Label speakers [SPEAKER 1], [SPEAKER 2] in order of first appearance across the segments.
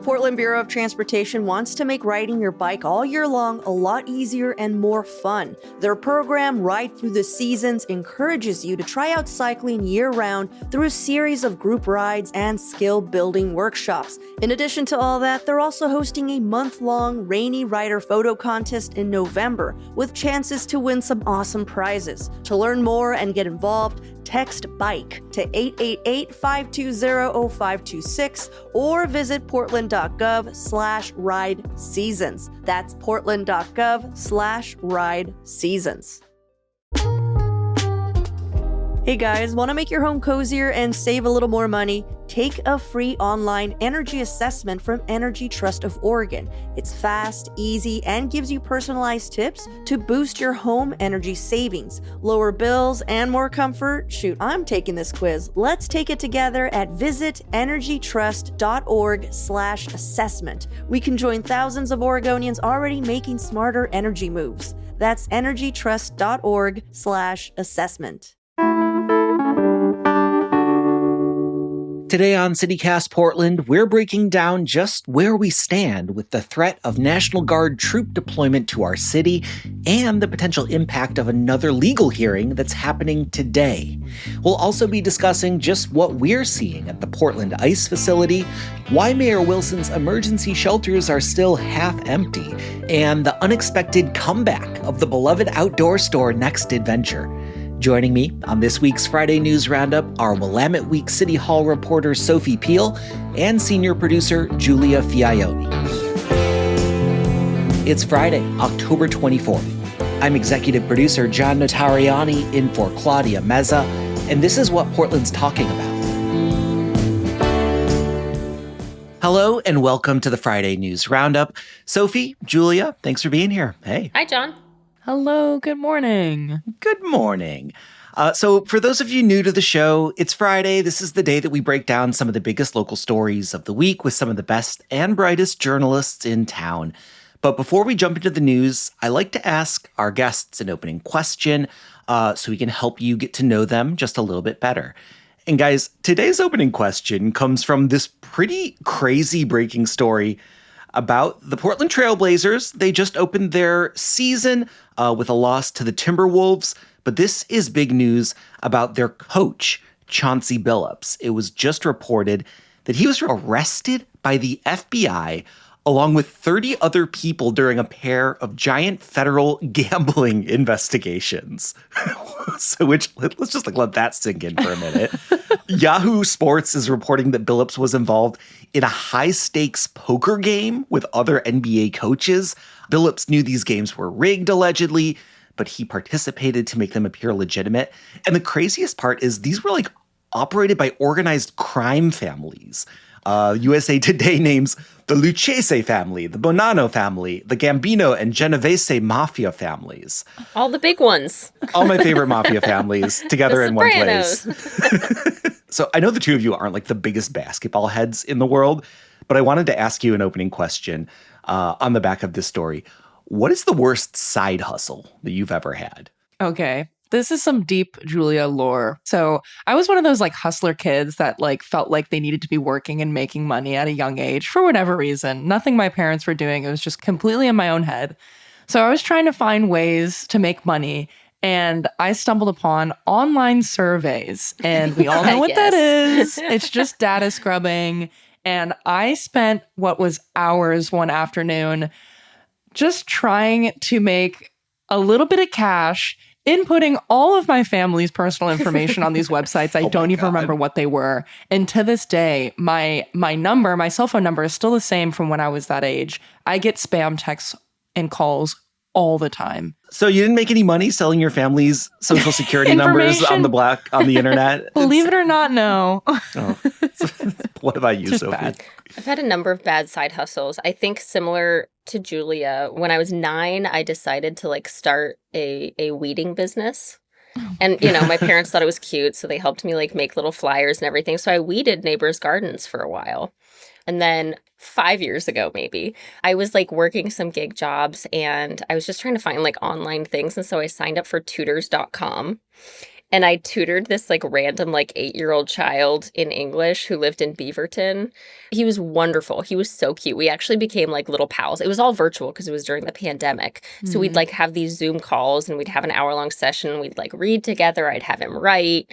[SPEAKER 1] Portland Bureau of Transportation wants to make riding your bike all year long a lot easier and more fun. Their program, Ride Through the Seasons, encourages you to try out cycling year-round through a series of group rides and skill-building workshops. In addition to all that, they're also hosting a month-long Rainy Rider photo contest in November, with chances to win some awesome prizes. To learn more and get involved, text BIKE to 888-520-0526 or visit portland.gov/ride seasons. That's portland.gov/ride seasons. Hey guys, want to make your home cozier and save a little more money? Take a free online energy assessment from Energy Trust of Oregon. It's fast, easy, and gives you personalized tips to boost your home energy savings, lower bills, and more comfort. Shoot, I'm taking this quiz. Let's take it together at visitenergytrust.org/assessment. We can join thousands of Oregonians already making smarter energy moves. That's energytrust.org/assessment.
[SPEAKER 2] Today on CityCast Portland, we're breaking down just where we stand with the threat of National Guard troop deployment to our city and the potential impact of another legal hearing that's happening today. We'll also be discussing just what we're seeing at the Portland ICE facility, why Mayor Wilson's emergency shelters are still half empty, and the unexpected comeback of the beloved outdoor store Next Adventure. Joining me on this week's Friday News Roundup are Willamette Week City Hall reporter Sophie Peel and senior producer Giulia Fiaoni. It's Friday, October 24th. I'm executive producer John Notarianni in for Claudia Meza, and this is what Portland's talking about. Hello and welcome to the Friday News Roundup. Sophie, Giulia, thanks for being here. Hey.
[SPEAKER 3] Hi, John.
[SPEAKER 4] Hello, good morning.
[SPEAKER 2] Good morning. So for those of you new to the show, it's Friday. This is the day that we break down some of the biggest local stories of the week with some of the best and brightest journalists in town. But before we jump into the news, I like to ask our guests an opening question so we can help you get to know them just a little bit better. And guys, today's opening question comes from this pretty crazy breaking story about the Portland Trail Blazers. They just opened their season with a loss to the Timberwolves, but this is big news about their coach, Chauncey Billups. It was just reported that he was arrested by the FBI along with 30 other people during a pair of giant federal gambling investigations. Let's just let that sink in for a minute. Yahoo Sports is reporting that Billups was involved in a high-stakes poker game with other NBA coaches. Billups knew these games were rigged, allegedly, but he participated to make them appear legitimate. And the craziest part is these were operated by organized crime families. USA Today names the Lucchese family, the Bonanno family, the Gambino and Genovese mafia families.
[SPEAKER 3] All the big ones.
[SPEAKER 2] All my favorite mafia families together in one place. So I know the two of you aren't the biggest basketball heads in the world, but I wanted to ask you an opening question on the back of this story. What is the worst side hustle that you've ever had?
[SPEAKER 4] Okay. This is some deep Giulia lore. So I was one of those hustler kids that felt like they needed to be working and making money at a young age for whatever reason. Nothing my parents were doing. It was just completely in my own head. So I was trying to find ways to make money, and I stumbled upon online surveys, and we all know what that is. It's just data scrubbing. And I spent what was hours one afternoon just trying to make a little bit of cash, inputting all of my family's personal information on these websites. I don't even remember what they were. And to this day, my cell phone number is still the same from when I was that age. I get spam texts and calls all the time.
[SPEAKER 2] So you didn't make any money selling your family's social security numbers on the internet?
[SPEAKER 4] Believe it or not, no.
[SPEAKER 2] Oh. What about you, Sophie?
[SPEAKER 4] Bad.
[SPEAKER 3] I've had a number of bad side hustles. I think similar to Giulia, when I was 9, I decided to start a weeding business. And, my parents thought it was cute, so they helped me make little flyers and everything. So I weeded neighbors' gardens for a while. And then 5 years ago, maybe, I was working some gig jobs, and I was just trying to find online things. And so I signed up for tutors.com. And I tutored this like random like 8-year-old child in English who lived in Beaverton. He was wonderful. He was so cute. We actually became like little pals. It was all virtual because it was during the pandemic. So we'd like have these Zoom calls and we'd have an hour-long session. We'd like read together. I'd have him write.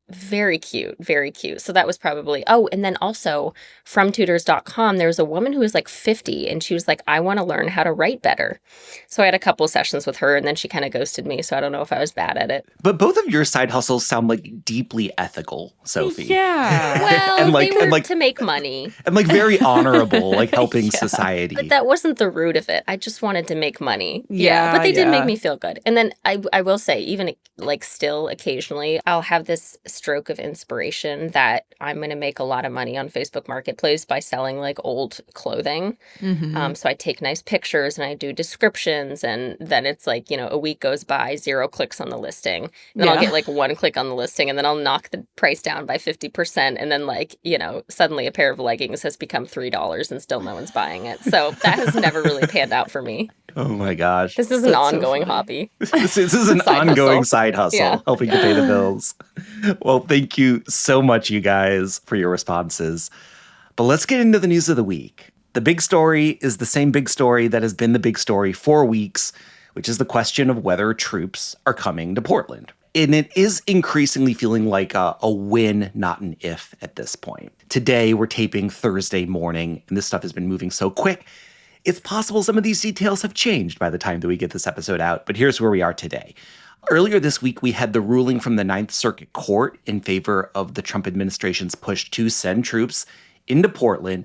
[SPEAKER 3] Very cute, very cute. So that was probably, oh, and then also from tutors.com, there was a woman who was like 50 and she was like, I want to learn how to write better. So I had a couple sessions with her and then she kind of ghosted me. So I don't know if I was bad at it.
[SPEAKER 2] But both of your side hustles sound like deeply ethical, Sophie.
[SPEAKER 4] Yeah.
[SPEAKER 3] Well,
[SPEAKER 2] And, like-
[SPEAKER 3] they were
[SPEAKER 2] and, like-
[SPEAKER 3] to make money.
[SPEAKER 2] And like very honorable, like helping society.
[SPEAKER 3] But that wasn't the root of it. I just wanted to make money.
[SPEAKER 4] Yeah,
[SPEAKER 3] But they did make
[SPEAKER 4] yeah.
[SPEAKER 3] me feel good. And then I will say, even like still occasionally, I'll have this stroke of inspiration that I'm going to make a lot of money on Facebook Marketplace by selling like old clothing. So I take nice pictures and I do descriptions. And then it's like, a week goes by, 0 clicks on the listing. And then I'll
[SPEAKER 4] Yeah.
[SPEAKER 3] get like 1 click on the listing and then I'll knock the price down by 50%. And then like, suddenly a pair of leggings has become $3 and still no one's buying it. So that has never really panned out for me.
[SPEAKER 2] Oh my gosh.
[SPEAKER 3] This is an
[SPEAKER 4] That's so
[SPEAKER 3] ongoing
[SPEAKER 4] funny.
[SPEAKER 3] hobby.
[SPEAKER 2] This is an
[SPEAKER 3] Side
[SPEAKER 2] ongoing
[SPEAKER 3] hustle.
[SPEAKER 2] side hustle,
[SPEAKER 3] Yeah.
[SPEAKER 2] helping to pay the bills. Well, thank you so much, you guys, for your responses. But let's get into the news of the week. The big story is the same big story that has been the big story for weeks, which is the question of whether troops are coming to Portland. And it is increasingly feeling like a win, not an if at this point. Today, we're taping Thursday morning, and this stuff has been moving so quick. It's possible some of these details have changed by the time that we get this episode out, but here's where we are today. Earlier this week, we had the ruling from the Ninth Circuit Court in favor of the Trump administration's push to send troops into Portland.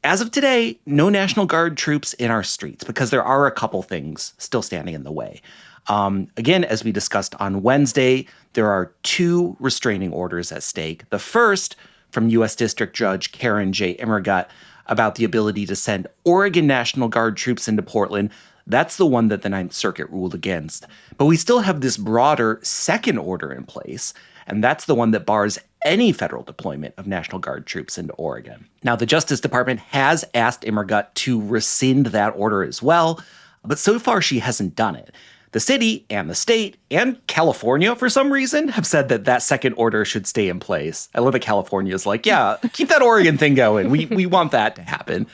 [SPEAKER 2] As of today, no National Guard troops in our streets because there are a couple things still standing in the way. Again, as we discussed on Wednesday, there are 2 restraining orders at stake. The first from U.S. District Judge Karen J. Immergut about the ability to send Oregon National Guard troops into Portland. That's the one that the Ninth Circuit ruled against. But we still have this broader second order in place, and that's the one that bars any federal deployment of National Guard troops into Oregon. Now, the Justice Department has asked Immergut to rescind that order as well, but so far she hasn't done it. The city and the state and California, for some reason, have said that that second order should stay in place. I love that California is like, yeah, keep that Oregon thing going. We want that to happen.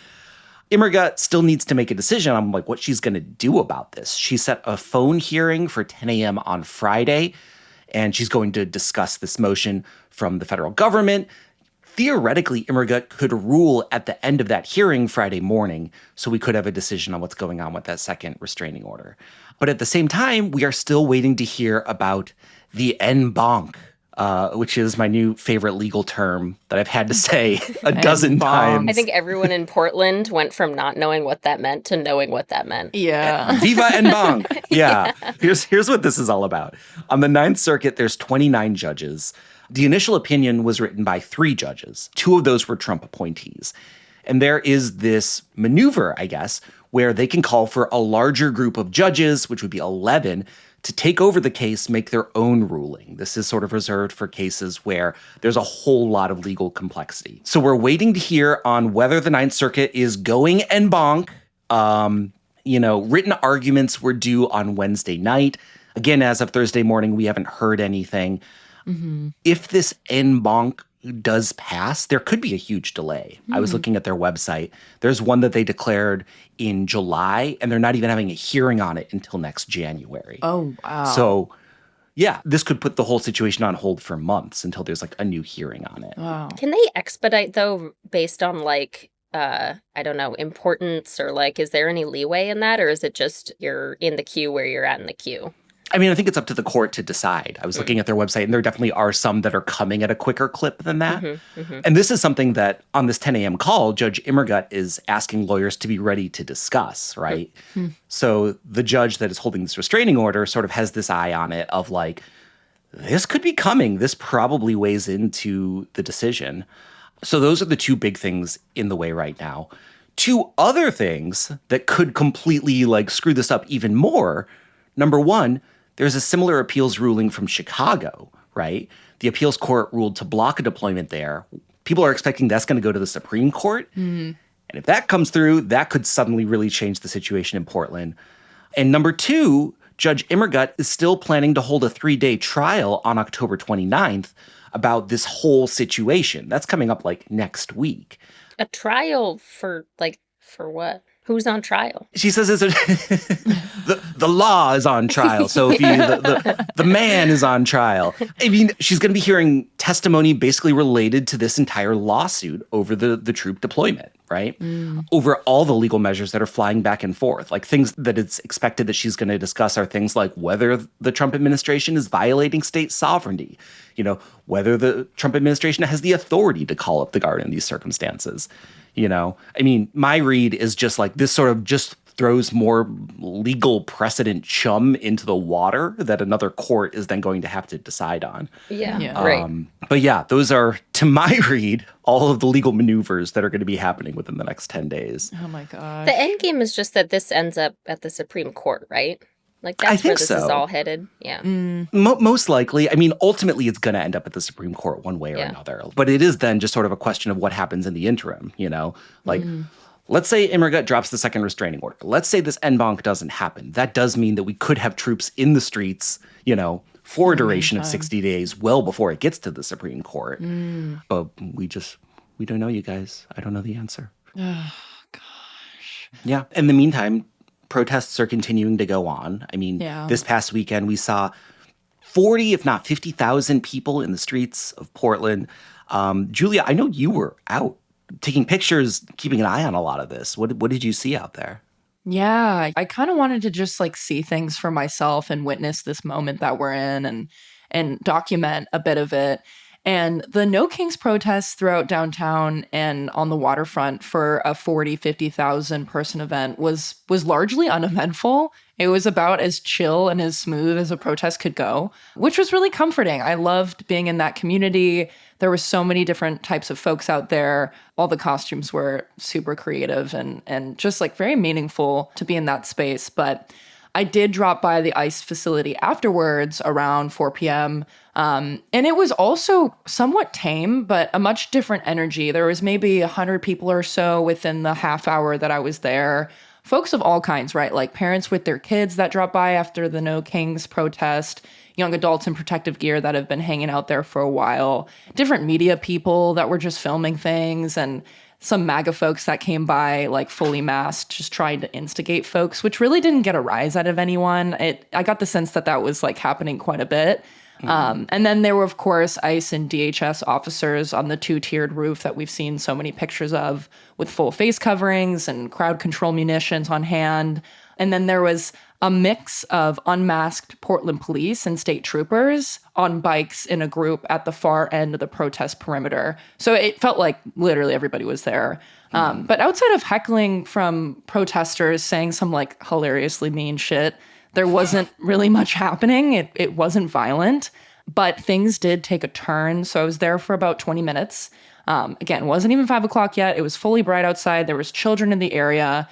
[SPEAKER 2] Immergut still needs to make a decision on like what she's going to do about this. She set a phone hearing for 10 a.m. on Friday, and she's going to discuss this motion from the federal government. Theoretically, Immergut could rule at the end of that hearing Friday morning, so we could have a decision on what's going on with that second restraining order. But at the same time, we are still waiting to hear about the en banc, which is my new favorite legal term that I've had to say a dozen
[SPEAKER 4] banc.
[SPEAKER 2] times.
[SPEAKER 3] I think everyone in Portland went from not knowing what that meant to knowing what that meant.
[SPEAKER 4] Yeah.
[SPEAKER 2] Viva en banc. Yeah. Here's what this is all about. On the Ninth Circuit, there's 29 judges. The initial opinion was written by 3 judges. 2 of those were Trump appointees. And there is this maneuver, I guess, where they can call for a larger group of judges, which would be 11, to take over the case, make their own ruling. This is sort of reserved for cases where there's a whole lot of legal complexity. So we're waiting to hear on whether the Ninth Circuit is going en banc. Written arguments were due on Wednesday night. Again, as of Thursday morning, we haven't heard anything. If this en banc does pass, there could be a huge delay. I was looking at their website. There's one that they declared in July, and they're not even having a hearing on it until next January.
[SPEAKER 4] Oh, wow.
[SPEAKER 2] So, yeah, this could put the whole situation on hold for months until there's like a new hearing on it.
[SPEAKER 4] Wow.
[SPEAKER 3] Can they expedite, though, based on like, I don't know, importance or like, is there any leeway in that? Or is it just you're in the queue where you're at in the queue?
[SPEAKER 2] I mean, I think it's up to the court to decide. I was looking at their website, and there definitely are some that are coming at a quicker clip than that. And this is something that on this 10 a.m. call, Judge Immergut is asking lawyers to be ready to discuss, right? So the judge that is holding this restraining order sort of has this eye on it of like, this could be coming. This probably weighs into the decision. So those are the 2 big things in the way right now. 2 other things that could completely like screw this up even more. Number 1, there's a similar appeals ruling from Chicago, right? The appeals court ruled to block a deployment there. People are expecting that's going to go to the Supreme Court. And if that comes through, that could suddenly really change the situation in Portland. And number 2, Judge Immergut is still planning to hold a 3-day trial on October 29th about this whole situation. That's coming up like next week.
[SPEAKER 3] A trial for what? Who's on trial?
[SPEAKER 2] She says the law is on trial, Sophie. The man is on trial. I mean, she's going to be hearing testimony basically related to this entire lawsuit over the troop deployment, right? Over all the legal measures that are flying back and forth. Like things that it's expected that she's going to discuss are things like whether the Trump administration is violating state sovereignty, whether the Trump administration has the authority to call up the guard in these circumstances. I mean, my read is just like this sort of just throws more legal precedent chum into the water that another court is then going to have to decide on.
[SPEAKER 3] Yeah. Right.
[SPEAKER 2] But yeah, those are, to my read, all of the legal maneuvers that are going to be happening within the next 10 days.
[SPEAKER 4] Oh my gosh.
[SPEAKER 3] The end game is just that this ends up at the Supreme Court, right? Like that's where this is all headed. Yeah.
[SPEAKER 2] Most likely. I mean, ultimately, it's going to end up at the Supreme Court one way or another. But it is then just sort of a question of what happens in the interim, Like, let's say Immergut drops the second restraining order. Let's say this en banc doesn't happen. That does mean that we could have troops in the streets, for a duration of 60 days, well before it gets to the Supreme Court. But we don't know, you guys. I don't know the answer.
[SPEAKER 4] Oh, gosh.
[SPEAKER 2] Yeah. In the meantime, protests are continuing to go on. I mean, This past weekend, we saw 40, if not 50,000 people in the streets of Portland. Giulia, I know you were out taking pictures, keeping an eye on a lot of this. What did you see out there?
[SPEAKER 4] Yeah, I kind of wanted to just see things for myself and witness this moment that we're in and document a bit of it. And the No Kings protests throughout downtown and on the waterfront for a 40, 50,000 person event was largely uneventful. It was about as chill and as smooth as a protest could go, which was really comforting. I loved being in that community. There were so many different types of folks out there. All the costumes were super creative and just very meaningful to be in that space. But I did drop by the ICE facility afterwards around 4 p.m. And it was also somewhat tame, but a much different energy. There was maybe 100 people or so within the half hour that I was there. Folks of all kinds, right? Like parents with their kids that dropped by after the No Kings protest, young adults in protective gear that have been hanging out there for a while, different media people that were just filming things, and some MAGA folks that came by fully masked, just trying to instigate folks, which really didn't get a rise out of anyone. I got the sense that was happening quite a bit. And then there were, of course, ICE and DHS officers on the 2-tiered roof that we've seen so many pictures of, with full face coverings and crowd control munitions on hand. And then there was a mix of unmasked Portland police and state troopers on bikes in a group at the far end of the protest perimeter. So it felt like literally everybody was there. But outside of heckling from protesters saying some hilariously mean shit, there wasn't really much happening. It wasn't violent, but things did take a turn. So I was there for about 20 minutes. Again, it wasn't even 5 o'clock yet. It was fully bright outside. There was children in the area.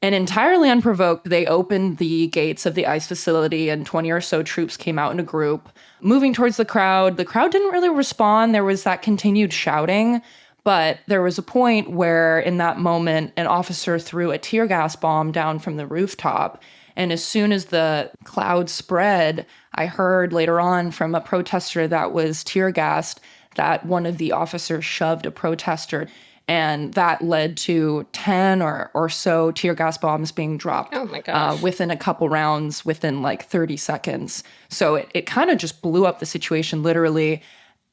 [SPEAKER 4] And entirely unprovoked, they opened the gates of the ICE facility and 20 or so troops came out in a group, moving towards the crowd. The crowd didn't really respond. There was that continued shouting. But there was a point where, in that moment, an officer threw a tear gas bomb down from the rooftop. And as soon as the cloud spread, I heard later on from a protester that was tear gassed that one of the officers shoved a protester. And that led to 10 or so tear gas bombs being dropped within a couple rounds, within 30 seconds. So it kind of just blew up the situation, literally.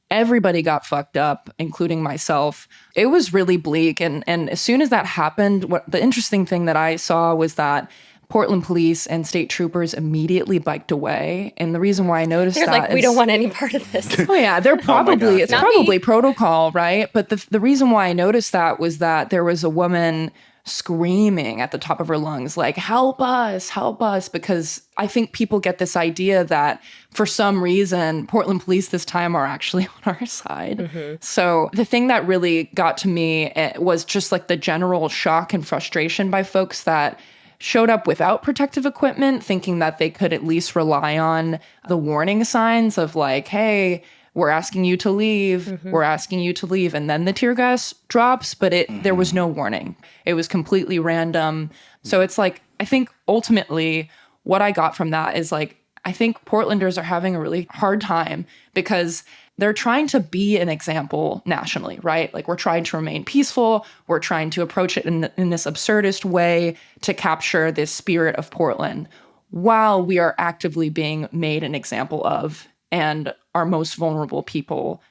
[SPEAKER 4] Everybody got fucked up, including myself. It was really bleak. And as soon as that happened, the interesting thing that I saw was that Portland police and state troopers immediately biked away. And the reason why I noticed
[SPEAKER 3] they're we don't want any part of this.
[SPEAKER 4] Oh yeah, they're probably, it's probably protocol, right? But the reason why I noticed that was that there was a woman screaming at the top of her lungs, help us, because I think people get this idea that for some reason, Portland police this time are actually on our side. Mm-hmm. So the thing that really got to me was just the general shock and frustration by folks that showed up without protective equipment, thinking that they could at least rely on the warning signs of hey, we're asking you to leave, mm-hmm. we're asking you to leave. And then the tear gas drops, but there was no warning. It was completely random. So it's I think ultimately what I got from that is like, I think Portlanders are having a really hard time because they're trying to be an example nationally, right? Like we're trying to remain peaceful. We're trying to approach it in this absurdist way to capture this spirit of Portland while we are actively being made an example of and our most vulnerable people,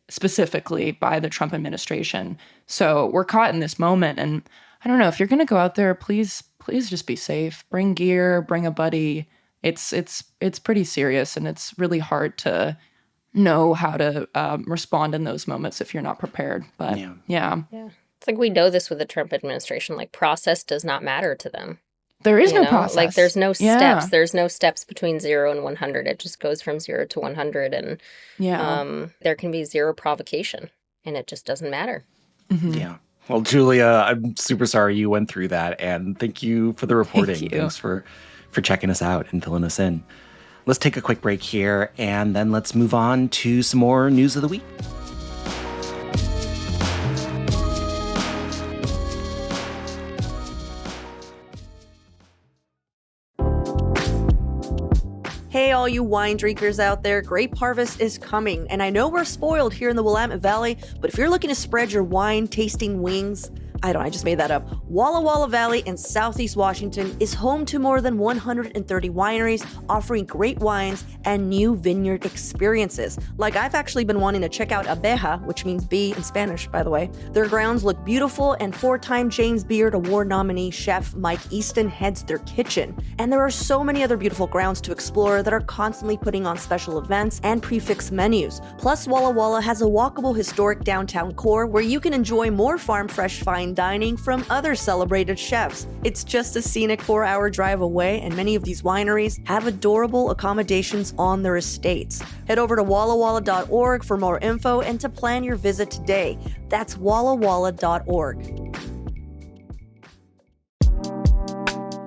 [SPEAKER 4] specifically by the Trump administration. So we're caught in this moment. And I don't know, if you're going to go out there, please just be safe. Bring gear, bring a buddy. It's pretty serious, and it's really hard to know how to respond in those moments if you're not prepared. But yeah.
[SPEAKER 3] It's like we know this with the Trump administration. Like process does not matter to them.
[SPEAKER 4] There is no process.
[SPEAKER 3] Like there's no steps. There's no steps between 0 and 100. It just goes from 0 to 100, and there can be zero provocation, and it just doesn't matter.
[SPEAKER 4] Mm-hmm.
[SPEAKER 2] Yeah. Well, Giulia, I'm super sorry you went through that, and thank you for the reporting.
[SPEAKER 4] Thank you.
[SPEAKER 2] Thanks for checking us out and filling us in. Let's take a quick break here, and then let's move on to some more news of the week.
[SPEAKER 1] Hey, all you wine drinkers out there, grape harvest is coming, and I know we're spoiled here in the Willamette Valley, but if you're looking to spread your wine tasting wings, I just made that up. Walla Walla Valley in Southeast Washington is home to more than 130 wineries offering great wines and new vineyard experiences. Like I've actually been wanting to check out Abeja, which means bee in Spanish, by the way. Their grounds look beautiful, and 4-time James Beard Award nominee chef Mike Easton heads their kitchen. And there are so many other beautiful grounds to explore that are constantly putting on special events and prefix menus. Plus, Walla Walla has a walkable historic downtown core where you can enjoy more farm fresh fine dining from other celebrated chefs. It's just a scenic 4-hour drive away, and many of these wineries have adorable accommodations on their estates. Head over to wallawalla.org for more info and to plan your visit today. That's wallawalla.org.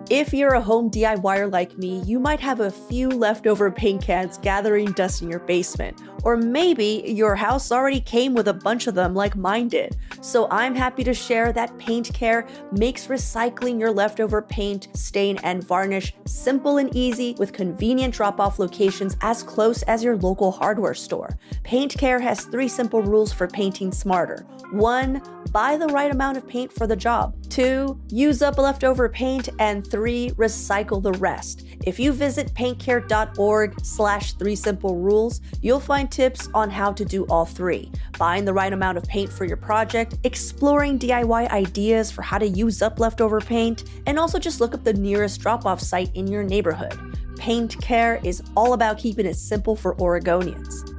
[SPEAKER 1] If you're a home DIYer like me, you might have a few leftover paint cans gathering dust in your basement. Or maybe your house already came with a bunch of them like mine did. So I'm happy to share that Paint Care makes recycling your leftover paint, stain, and varnish simple and easy with convenient drop-off locations as close as your local hardware store. Paint Care has 3 simple rules for painting smarter. 1, buy the right amount of paint for the job. 2, use up leftover paint. And 3, recycle the rest. If you visit paintcare.org/3simplerules, you'll find tips on how to do all 3. Buying the right amount of paint for your project, exploring DIY ideas for how to use up leftover paint, and also just look up the nearest drop-off site in your neighborhood. Paint Care is all about keeping it simple for Oregonians.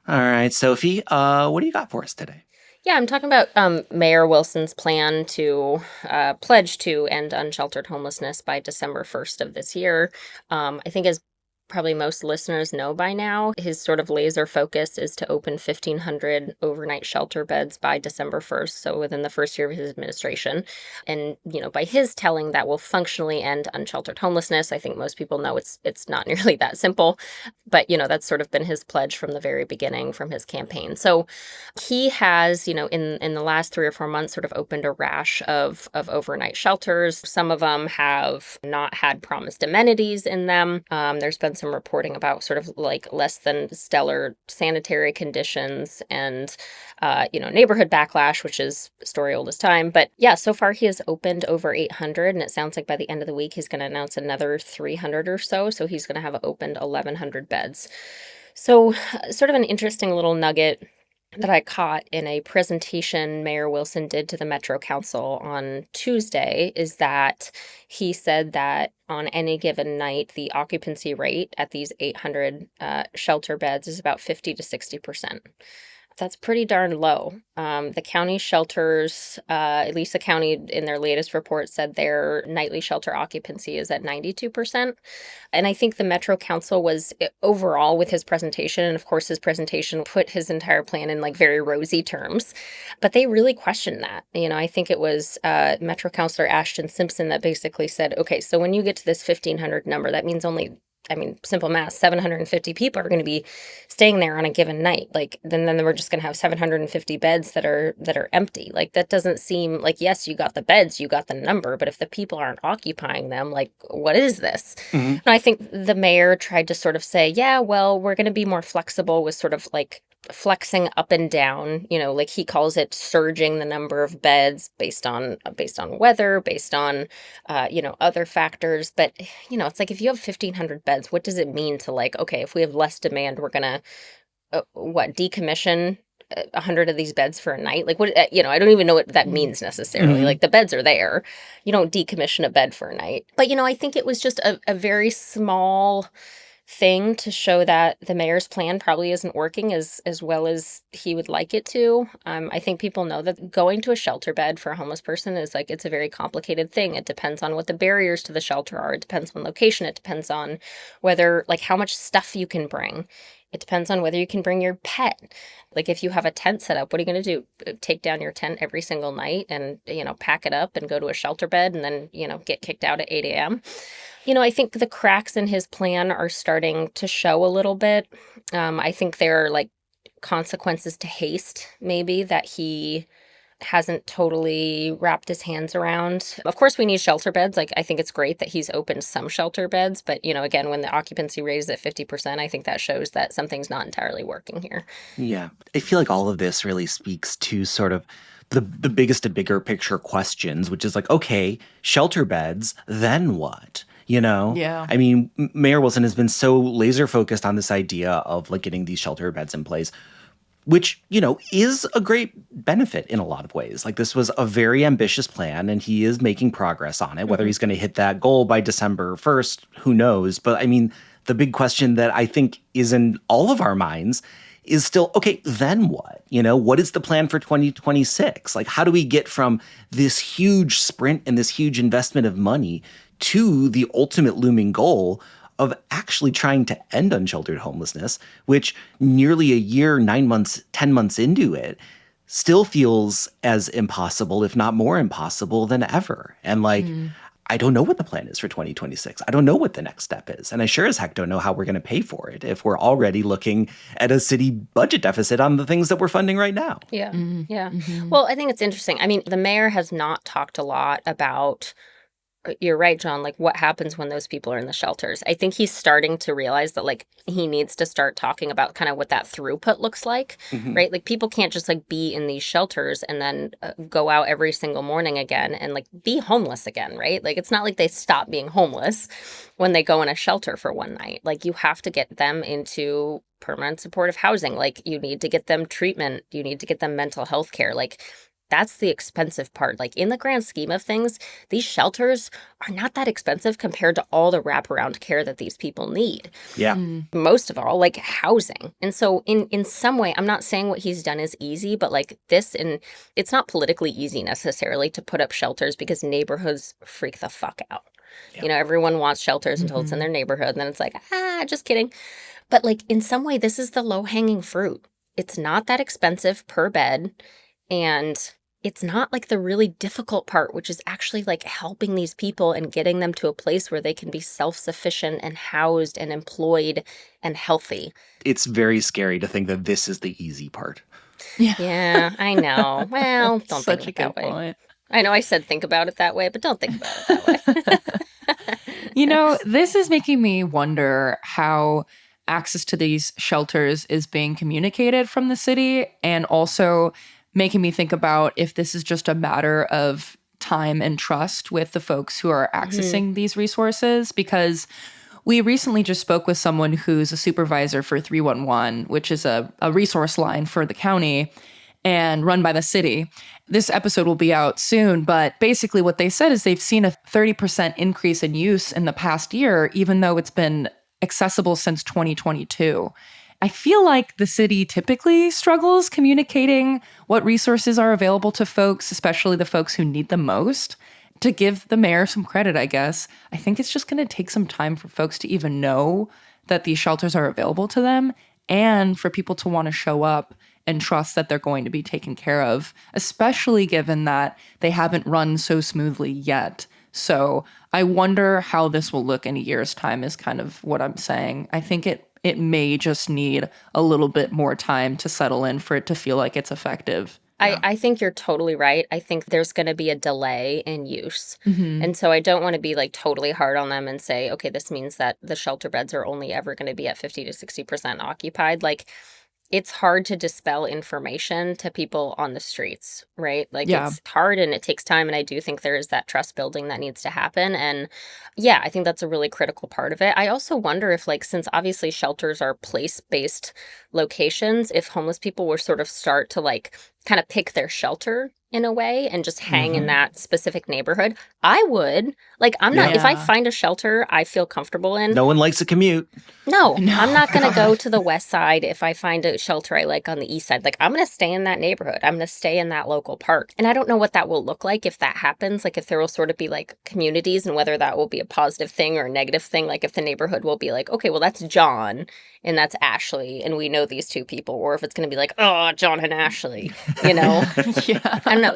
[SPEAKER 2] All right, Sophie, what do you got for us today?
[SPEAKER 3] Yeah, I'm talking about Mayor Wilson's plan to pledge to end unsheltered homelessness by December 1st of this year. I think as probably most listeners know by now, his sort of laser focus is to open 1,500 overnight shelter beds by December 1st, so within the first year of his administration. And, by his telling, that will functionally end unsheltered homelessness. I think most people know it's not nearly that simple, but, that's sort of been his pledge from the very beginning from his campaign. So he has, in the last 3 or 4 months, sort of opened a rash of overnight shelters. Some of them have not had promised amenities in them. There's been some reporting about sort of like less than stellar sanitary conditions and, neighborhood backlash, which is a story old as time. But yeah, so far he has opened over 800, and it sounds like by the end of the week, he's going to announce another 300 or so. So he's going to have opened 1,100 beds. So sort of an interesting little nugget that I caught in a presentation Mayor Wilson did to the Metro Council on Tuesday is that he said that on any given night, the occupancy rate at these 800 shelter beds is about 50 to 60%. That's pretty darn low. The county shelters, at least the county in their latest report said their nightly shelter occupancy is at 92%. And I think the Metro Council was overall with his presentation, and of course his presentation put his entire plan in like very rosy terms, but they really questioned that. I think it was Metro Councilor Ashton Simpson that basically said, okay, so when you get to this 1,500 number, that means only I mean, simple math, 750 people are going to be staying there on a given night. Like, then we're just going to have 750 beds that are empty. Like, that doesn't seem like, yes, you got the beds, you got the number, but if the people aren't occupying them, like, what is this?
[SPEAKER 2] Mhm.
[SPEAKER 3] And I think the mayor tried to sort of say, yeah, well, we're going to be more flexible with sort of like flexing up and down, like he calls it surging the number of beds based on weather, based on other factors. But it's like if you have 1,500 beds, what does it mean to like, okay, if we have less demand, we're gonna decommission 100 of these beds for a night? Like what, I don't even know what that means necessarily.
[SPEAKER 2] Mhm.
[SPEAKER 3] Like the beds are there. You don't decommission a bed for a night. But I think it was just a very small thing to show that the mayor's plan probably isn't working as well as he would like it to. I think people know that going to a shelter bed for a homeless person is like, it's a very complicated thing. It depends on what the barriers to the shelter are. It depends on location. It depends on whether, like, how much stuff you can bring. It depends on whether you can bring your pet. Like, if you have a tent set up, what are you going to do? Take down your tent every single night and, pack it up and go to a shelter bed and then, get kicked out at 8 a.m.? I think the cracks in his plan are starting to show a little bit. I think there are like consequences to haste, maybe, that he hasn't totally wrapped his hands around. Of course, we need shelter beds. Like, I think it's great that he's opened some shelter beds. But, again, when the occupancy rate is at 50%, I think that shows that something's not entirely working here.
[SPEAKER 2] Yeah. I feel like all of this really speaks to sort of the biggest and bigger picture questions, which is like, okay, shelter beds, then what?
[SPEAKER 4] Yeah.
[SPEAKER 2] I mean, Mayor Wilson has been so laser focused on this idea of like getting these shelter beds in place, which, is a great benefit in a lot of ways. Like, this was a very ambitious plan and he is making progress on it. Whether he's going to hit that goal by December 1st, who knows? But I mean, the big question that I think is in all of our minds is still, okay, then what? What is the plan for 2026? Like, how do we get from this huge sprint and this huge investment of money to the ultimate looming goal of actually trying to end unsheltered homelessness, which nearly a year, 9 months, 10 months into it, still feels as impossible, if not more impossible than ever. And like, I don't know what the plan is for 2026. I don't know what the next step is. And I sure as heck don't know how we're going to pay for it if we're already looking at a city budget deficit on the things that we're funding right now.
[SPEAKER 3] Yeah. Yeah. Well, I think it's interesting. I mean, the mayor has not talked a lot about, you're right, John, like what happens when those people are in the shelters. I think he's starting to realize that like he needs to start talking about kind of what that throughput looks like, right? Like people can't just like be in these shelters and then go out every single morning again and like be homeless again, right? Like it's not like they stop being homeless when they go in a shelter for one night. Like you have to get them into permanent supportive housing. Like you need to get them treatment. You need to get them mental health care. Like that's the expensive part. Like in the grand scheme of things, these shelters are not that expensive compared to all the wraparound care that these people need.
[SPEAKER 2] Yeah.
[SPEAKER 3] Most of all, like housing. And so in some way, I'm not saying what he's done is easy, but like this, and it's not politically easy necessarily to put up shelters because neighborhoods freak the fuck out.
[SPEAKER 2] Yeah.
[SPEAKER 3] Everyone wants shelters until it's in their neighborhood. And then it's like, just kidding. But like in some way, this is the low hanging fruit. It's not that expensive per bed. And it's not like the really difficult part, which is actually like helping these people and getting them to a place where they can be self-sufficient and housed and employed and healthy.
[SPEAKER 2] It's very scary to think that this is the easy part.
[SPEAKER 3] Yeah, I know. Well, don't
[SPEAKER 4] Such
[SPEAKER 3] think
[SPEAKER 4] a
[SPEAKER 3] it that
[SPEAKER 4] good
[SPEAKER 3] way.
[SPEAKER 4] point.
[SPEAKER 3] I know I said think about it that way, but don't think about it that way.
[SPEAKER 4] This is making me wonder how access to these shelters is being communicated from the city, and also making me think about if this is just a matter of time and trust with the folks who are accessing these resources. Because we recently just spoke with someone who's a supervisor for 311, which is a resource line for the county and run by the city. This episode will be out soon, but basically what they said is they've seen a 30% increase in use in the past year, even though it's been accessible since 2022. I feel like the city typically struggles communicating what resources are available to folks, especially the folks who need them most. To give the mayor some credit, I guess, I think it's just going to take some time for folks to even know that these shelters are available to them, and for people to want to show up and trust that they're going to be taken care of, especially given that they haven't run so smoothly yet So I wonder how this will look in a year's time is kind of what I'm saying. I think it may just need a little bit more time to settle in for it to feel like it's effective.
[SPEAKER 3] I think you're totally right. I think there's going to be a delay in use.
[SPEAKER 4] Mm-hmm.
[SPEAKER 3] And so I don't want to be like totally hard on them and say, okay, this means that the shelter beds are only ever going to be at 50 to 60% occupied. Like, it's hard to dispel information to people on the streets, right? Like, it's hard and it takes time. And I do think there is that trust building that needs to happen. And yeah, I think that's a really critical part of it. I also wonder if, like, since obviously shelters are place-based locations, if homeless people were sort of start to like kind of pick their shelter in a way and just hang in that specific neighborhood. I would. Like, I'm not, if I find a shelter I feel comfortable in.
[SPEAKER 2] No one likes a commute.
[SPEAKER 3] No, I'm not going to go to the west side if I find a shelter I like on the east side. Like, I'm going to stay in that neighborhood. I'm going to stay in that local park. And I don't know what that will look like if that happens. Like, if there will sort of be like communities and whether that will be a positive thing or a negative thing. Like, if the neighborhood will be like, okay, well, that's John and that's Ashley and we know these two people. Or if it's going to be like, oh, John and Ashley, you know? I don't know.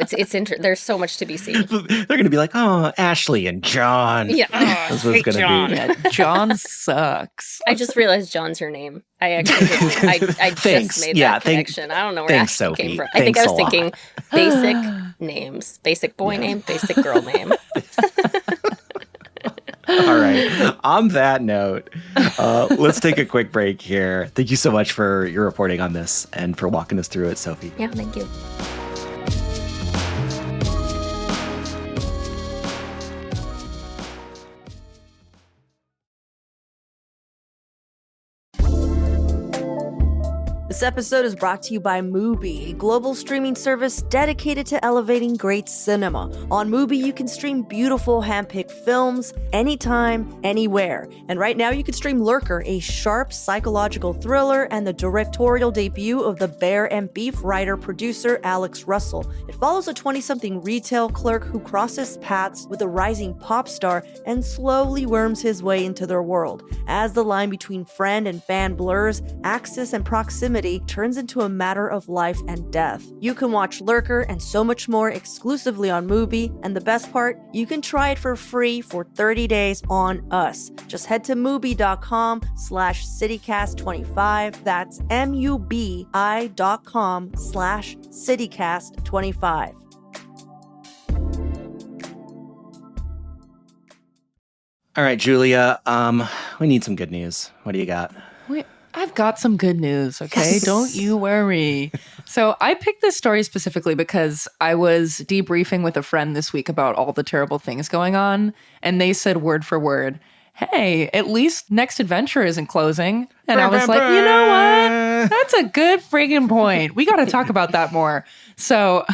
[SPEAKER 3] There's so much to be seen.
[SPEAKER 2] They're going to be like, oh, Ashley and John.
[SPEAKER 3] Yeah.
[SPEAKER 2] That's what it's going to be.
[SPEAKER 4] Yeah, John sucks.
[SPEAKER 3] I just realized John's your name. I actually didn't. I just made that connection. I don't know where Ashley
[SPEAKER 2] Sophie.
[SPEAKER 3] came from. I think I was thinking basic names. Basic boy name, basic girl name.
[SPEAKER 2] All right. On that note, let's take a quick break here. Thank you so much for your reporting on this and for walking us through it, Sophie.
[SPEAKER 3] Yeah, thank you.
[SPEAKER 1] This episode is brought to you by Mubi, a global streaming service dedicated to elevating great cinema. On Mubi, you can stream beautiful hand-picked films anytime, anywhere. And right now, you can stream Lurker, a sharp psychological thriller and the directorial debut of the Bear and Beef writer-producer Alex Russell. It follows a 20-something retail clerk who crosses paths with a rising pop star and slowly worms his way into their world. As the line between friend and fan blurs, access and proximity turns into a matter of life and death. You can watch Lurker and so much more exclusively on Mubi, and the best part, you can try it for free for 30 days on us. Just head to Mubi.com/CityCast25. That's MUBI.com/CityCast25.
[SPEAKER 2] All right, Giulia, we need some good news. What do you got?
[SPEAKER 4] I've got some good news, okay? Yes. Don't you worry. So I picked this story specifically because I was debriefing with a friend this week about all the terrible things going on, and they said word for word, hey, at least Next Adventure isn't closing. And I was like, you know what? That's a good friggin' point. We got to talk about that more. So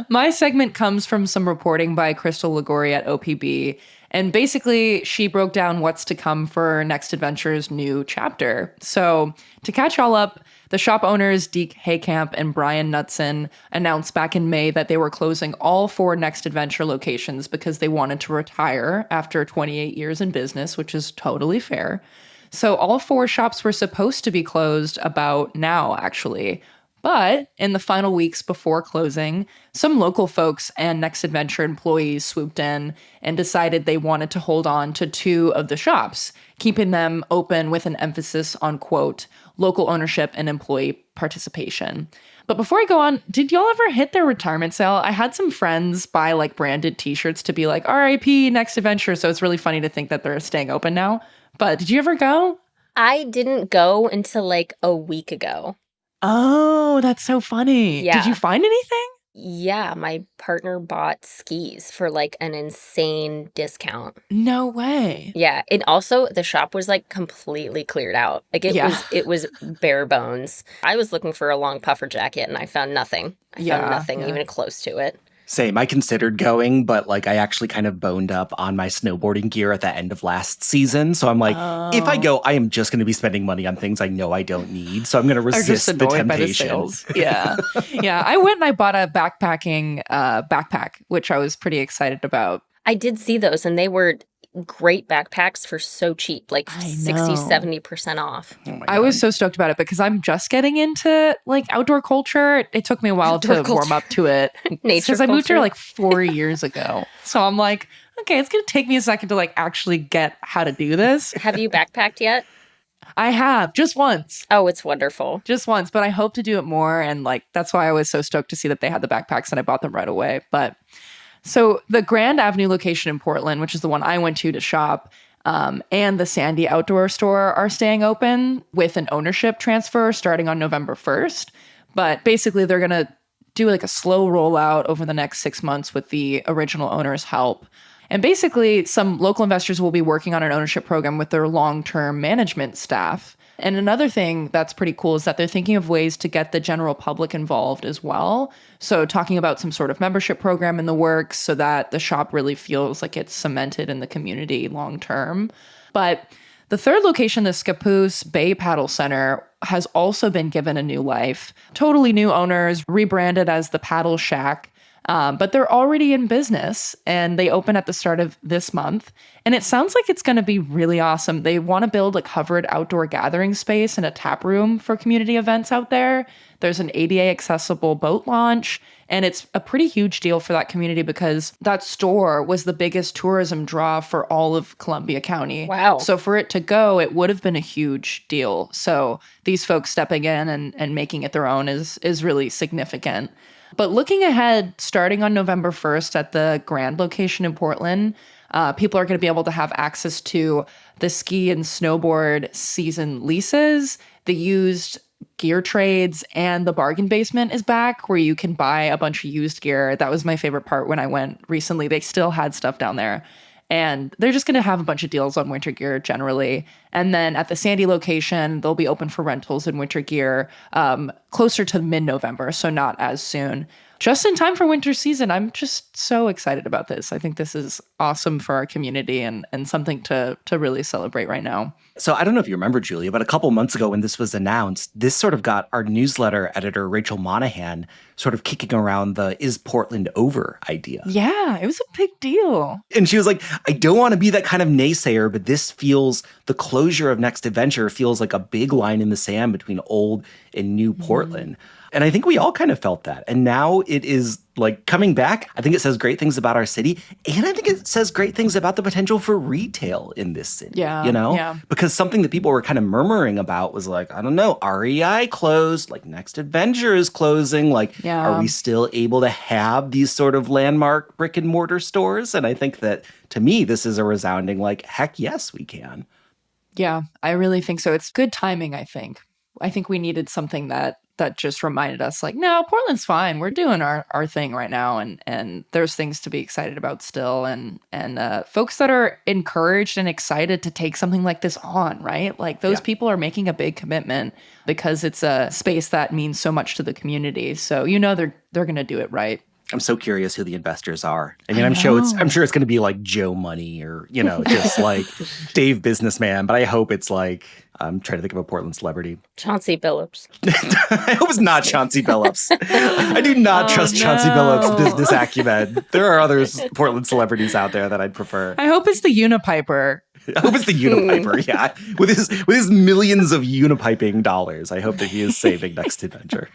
[SPEAKER 4] my segment comes from some reporting by Crystal Ligori at OPB. And basically, she broke down what's to come for Next Adventure's new chapter. So to catch y'all up, the shop owners, Deke Haykamp and Brian Knutson, announced back in May that they were closing all 4 Next Adventure locations because they wanted to retire after 28 years in business, which is totally fair. So all 4 shops were supposed to be closed about now, actually. But in the final weeks before closing, some local folks and Next Adventure employees swooped in and decided they wanted to hold on to 2 of the shops, keeping them open with an emphasis on, quote, local ownership and employee participation. But before I go on, did y'all ever hit their retirement sale? I had some friends buy like branded t-shirts to be like, RIP Next Adventure. So it's really funny to think that they're staying open now. But did you ever go?
[SPEAKER 3] I didn't go until like a week ago.
[SPEAKER 4] Oh, that's so funny.
[SPEAKER 3] Yeah.
[SPEAKER 4] Did you find anything?
[SPEAKER 3] Yeah, my partner bought skis for like an insane discount.
[SPEAKER 4] No way.
[SPEAKER 3] Yeah, and also the shop was like completely cleared out. Like it was bare bones. I was looking for a long puffer jacket and I found nothing. I found nothing even close to it.
[SPEAKER 2] Same. I considered going, but like I actually kind of boned up on my snowboarding gear at the end of last season. So I'm like, if I go, I am just going to be spending money on things I know I don't need. So I'm going to resist the temptation.
[SPEAKER 4] Yeah. Yeah. I went and I bought a backpacking backpack, which I was pretty excited about.
[SPEAKER 3] I did see those and they were great backpacks for so cheap, like
[SPEAKER 4] I
[SPEAKER 3] 60,
[SPEAKER 4] know.
[SPEAKER 3] 70% off.
[SPEAKER 2] Oh my
[SPEAKER 4] I was
[SPEAKER 2] God.
[SPEAKER 4] so stoked about it because I'm just getting into like outdoor culture. It took me a while
[SPEAKER 3] Outdoor
[SPEAKER 4] to warm
[SPEAKER 3] culture.
[SPEAKER 4] up to it
[SPEAKER 3] Nature
[SPEAKER 4] because I moved here
[SPEAKER 3] culture.
[SPEAKER 4] like 4 years ago. So I'm like, okay, it's going to take me a second to like actually get how to do this.
[SPEAKER 3] Have you backpacked yet?
[SPEAKER 4] I have just once.
[SPEAKER 3] Oh, it's wonderful.
[SPEAKER 4] Just once, but I hope to do it more. And like, that's why I was so stoked to see that they had the backpacks and I bought them right away. But so the Grand Avenue location in Portland, which is the one I went to shop, and the Sandy Outdoor Store are staying open with an ownership transfer starting on November 1st. But basically, they're going to do like a slow rollout over the next 6 months with the original owner's help. And basically, some local investors will be working on an ownership program with their long-term management staff. And another thing that's pretty cool is that they're thinking of ways to get the general public involved as well. So talking about some sort of membership program in the works so that the shop really feels like it's cemented in the community long term. But the third location, the Scappoose Bay Paddle Center, has also been given a new life. Totally new owners, rebranded as the Paddle Shack. But they're already in business and they open at the start of this month. And it sounds like it's going to be really awesome. They want to build a covered outdoor gathering space and a tap room for community events out there. There's an ADA accessible boat launch. And it's a pretty huge deal for that community because that store was the biggest tourism draw for all of Columbia County.
[SPEAKER 3] Wow.
[SPEAKER 4] So for it to go, it would have been a huge deal. So these folks stepping in and making it their own is really significant. But looking ahead, starting on November 1st at the Grand location in Portland, people are going to be able to have access to the ski and snowboard season leases, the used gear trades, and the bargain basement is back where you can buy a bunch of used gear. That was my favorite part when I went recently. They still had stuff down there. And they're just going to have a bunch of deals on winter gear generally. And then at the Sandy location, they'll be open for rentals and winter gear closer to mid-November, so not as soon. Just in time for winter season. I'm just so excited about this. I think this is awesome for our community and something to really celebrate right now.
[SPEAKER 2] So I don't know if you remember, Julia, but a couple months ago when this was announced, this sort of got our newsletter editor, Rachel Monahan, sort of kicking around the "is Portland over" idea.
[SPEAKER 4] Yeah, it was a big deal.
[SPEAKER 2] And she was like, I don't want to be that kind of naysayer, but this feels, the closure of Next Adventure feels like a big line in the sand between old and new Portland. And I think we all kind of felt that. And now it is like coming back. I think it says great things about our city. And I think it says great things about the potential for retail in this city.
[SPEAKER 4] Yeah,
[SPEAKER 2] You know?
[SPEAKER 4] yeah.
[SPEAKER 2] Because something that people were kind of murmuring about was like, I don't know, REI closed, like Next Adventure is closing. Like,
[SPEAKER 4] Yeah.
[SPEAKER 2] Are we still able to have these sort of landmark brick and mortar stores? And I think that to me, this is a resounding like, heck yes, we can.
[SPEAKER 4] Yeah, I really think so. It's good timing, I think. I think we needed something that just reminded us like, no, Portland's fine. We're doing our thing right now. And there's things to be excited about still. And folks that are encouraged and excited to take something like this on, right? Like those people are making a big commitment because it's a space that means so much to the community. So, they're going to do it right.
[SPEAKER 2] I'm so curious who the investors are. I mean, I'm sure it's going to be like Joe Money or, just like Dave Businessman. But I hope it's like, I'm trying to think of a Portland celebrity.
[SPEAKER 3] Chauncey Billups.
[SPEAKER 2] I hope it's not Chauncey Billups. I do not trust Chauncey Billups' business acumen. There are other Portland celebrities out there that I'd prefer.
[SPEAKER 4] I hope it's the Unipiper.
[SPEAKER 2] I hope it's the Unipiper, yeah. With his millions of Unipiping dollars, I hope that he is saving Next Adventure.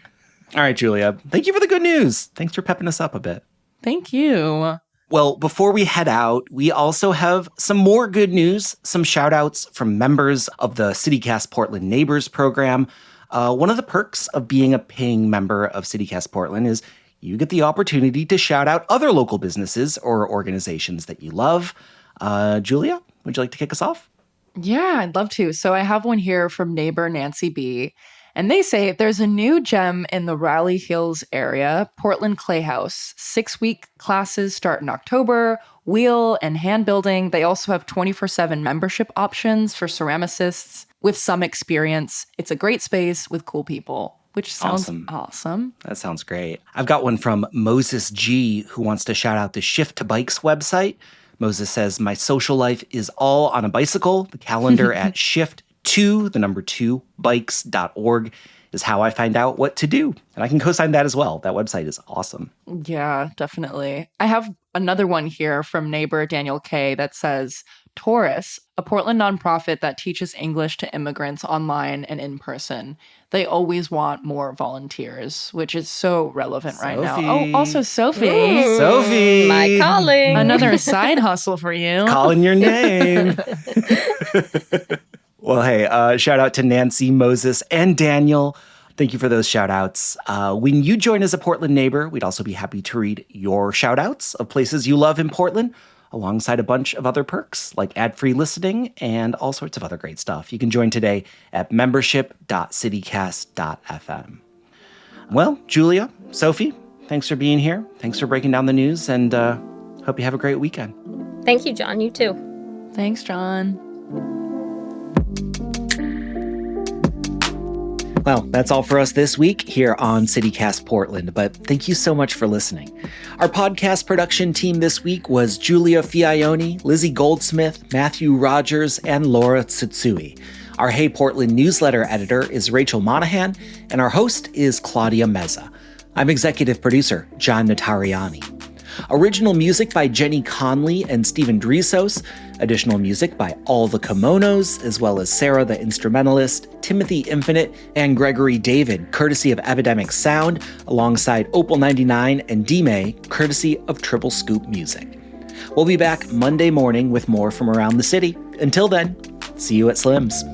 [SPEAKER 2] All right, Julia, thank you for the good news. Thanks for pepping us up a bit.
[SPEAKER 4] Thank you.
[SPEAKER 2] Well, before we head out, we also have some more good news, some shout outs from members of the CityCast Portland Neighbors program. One of the perks of being a paying member of CityCast Portland is you get the opportunity to shout out other local businesses or organizations that you love. Julia, would you like to kick us off?
[SPEAKER 4] Yeah, I'd love to. So I have one here from neighbor Nancy B. And they say there's a new gem in the Raleigh Hills area, Portland Clay House. 6-week classes start in October, wheel and hand building. They also have 24/7 membership options for ceramicists with some experience. It's a great space with cool people, which sounds awesome.
[SPEAKER 2] That sounds great. I've got one from Moses G, who wants to shout out the Shift to Bikes website. Moses says, my social life is all on a bicycle. The calendar at shift2bikes.org is how I find out what to do. And I can co-sign that as well. That website is awesome.
[SPEAKER 4] Yeah, definitely. I have another one here from neighbor Daniel K that says, Taurus, a Portland nonprofit that teaches English to immigrants online and in person. They always want more volunteers, which is so relevant right now. Oh, also Sophie.
[SPEAKER 3] Ooh,
[SPEAKER 2] Sophie.
[SPEAKER 3] My calling.
[SPEAKER 4] Another side hustle for you.
[SPEAKER 2] Calling your name. Well, hey, shout out to Nancy, Moses, and Daniel. Thank you for those shout outs. When you join as a Portland neighbor, we'd also be happy to read your shout outs of places you love in Portland, alongside a bunch of other perks like ad-free listening and all sorts of other great stuff. You can join today at membership.citycast.fm. Well, Giulia, Sophie, thanks for being here. Thanks for breaking down the news, and hope you have a great weekend.
[SPEAKER 3] Thank you, John. You too.
[SPEAKER 4] Thanks, John.
[SPEAKER 2] Well, that's all for us this week here on CityCast Portland, but thank you so much for listening. Our podcast production team this week was Giulia Fiaoni, Lizzie Goldsmith, Matthew Rogers, and Laura Tsutsui. Our Hey Portland newsletter editor is Rachel Monahan, and our host is Claudia Meza. I'm executive producer John Notarianni. Original music by Jenny Conley and Stephen Drisos. Additional music by All the Kimonos, as well as Sarah the Instrumentalist, Timothy Infinite, and Gregory David, courtesy of Epidemic Sound, alongside Opal 99 and D-May, courtesy of Triple Scoop Music. We'll be back Monday morning with more from around the city. Until then, see you at Slim's.